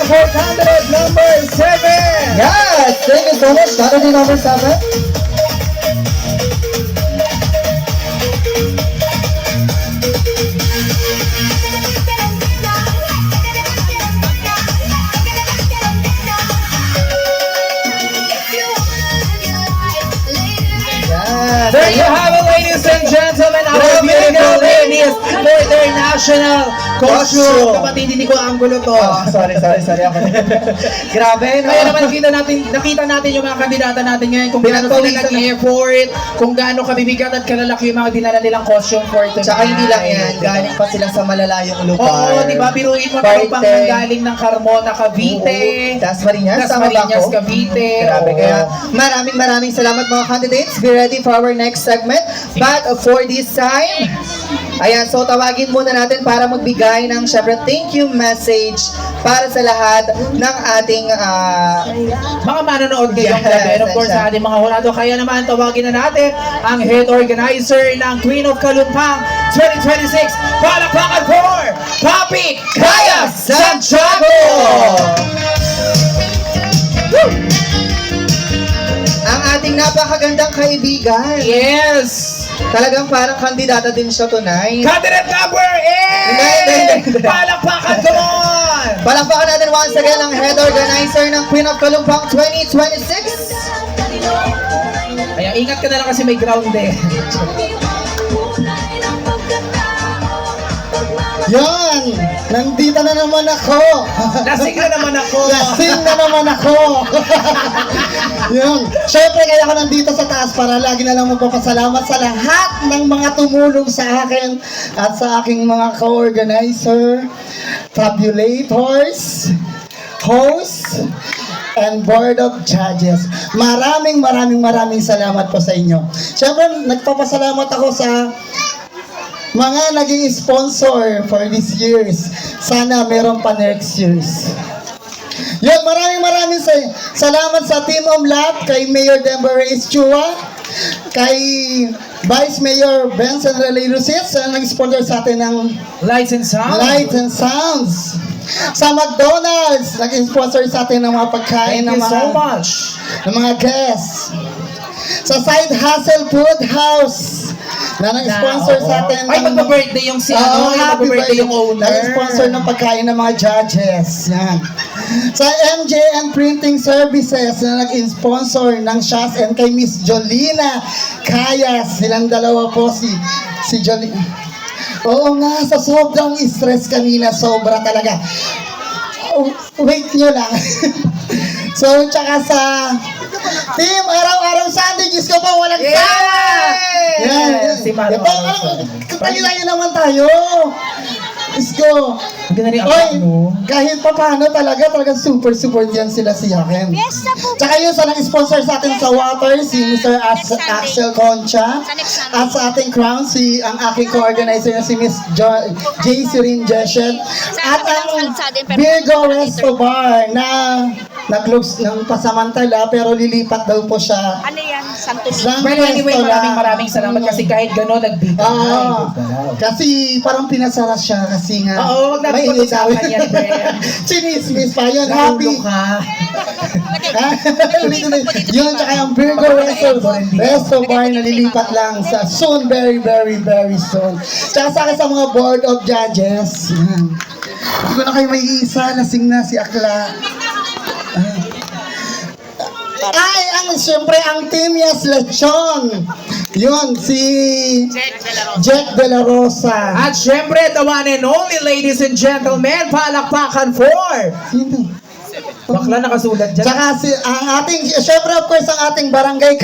for candidate number 7. Yes, thank you so much. Candidate number 7. There you have it, ladies and gentlemen, our beautiful ladies for their national costume. Kapatid, hindi ko anggulo to. Sorry ako. Grabe, no? Kaya naman nakita natin yung mga kandidata natin ngayon kung gaano sila nag-effort, kung gaano kabibigat at kalalaki yung mga dinala nilang costume for tonight. Tsaka hindi lang yan, galing pa sila sa malalayong lugar. Oo, di ba? Biruin mo na pang galing ng Carmona, Cavite. Dasmariñas, Dasmariñas, Cavite. Grabe, kaya maraming salamat mga candidates. Be ready for our next segment. But for this time, ayan, so tawagin muna natin para magbigay ng syempre thank you message para sa lahat ng ating mga manonood ngayong gabi. And of course, sa ating mga hurado. Kaya naman, tawagin na natin ang head organizer ng Queen of Kalumpang 2026. Palakpakan for Papi Kaya Santiago! ang ating napakagandang kaibigan. Yes! Talagang parang kandidata din siya tonight. Candidate number 8! Palakpakan doon! Palakpakan natin once again ang head organizer ng Queen of Kalumpang 2026. Kaya ingat ka na lang kasi may ground eh. Yan! Nandito na naman ako! Lasing na naman ako! Lasing na naman ako! Yun. Siyempre kaya ako nandito sa taas para lagi na lang magpapasalamat sa lahat ng mga tumulong sa akin at sa aking mga co-organizer, tabulators, hosts, and board of judges. Maraming salamat po sa inyo. Siyempre, nagpapasalamat ako sa mga naging sponsor for this years. Sana meron pa next years. Yun, maraming salamat sa Team Omlat, kay Mayor Denver Reyes Chua, kay Vice Mayor Benson Relay Lucis, na nag-sponsor sa atin ng Lights and Sound. Lights and Sounds. Sa McDonald's, nag-sponsor sa atin ng mga pagkain Thank you so much. ng mga guests. Sa Side Hustle Food House, na nag-sponsor sa atin Ay, magpa-birthday yung si happy magpa-birthday yung owner. Nag-sponsor ng pagkain ng mga judges. Yan. Sa MJN Printing Services na nag-sponsor ng shots and kay Miss Jolina Kayas. Silang dalawa po si Jolina. Oo nga, sa sobrang stress kanina, sobra talaga. Wait nyo lang. So, tsaka sa Team Araw-Araw Sunday, Diyos ko po, walang sawa! Yan. Si Maro. Tayo naman tayo. Diyos ko. Oy, kahit pa paano talagang super yan sila si Yaken. Tsaka yun sa nag-sponsor sa atin sa water, si Mr. Axel Concha. At sa ating crown, ang aking co-organizer na si Miss J. Sirin Jeshet. At ang Virgo Resto Bar na nag-looks ng pasamantala pero lilipat daw po siya. Ano yan? Santo Well, anyway, maraming salamat kasi kahit gano'n nagbigay. Kasi parang pinasara siya kasi nga. Oo, wag natin pag-usapan yan, Ben. Chinismis pa yun. Happy. ka. Yun, tsaka yung Virgo Resto Bar na lilipat lang sa soon, very soon. Tsaka sa akin sa mga board of judges. Yan. Hindi ko na kayo may isa, lasing na si Akla. Siyempre, ang Team Yes Lechon. Yun, si Jack De La Rosa. At syempre, the one and only, ladies and gentlemen, palakpakan for... Sino? Bakla nakasulat dyan. Tsaka ang ating, syempre of course, ang ating barangay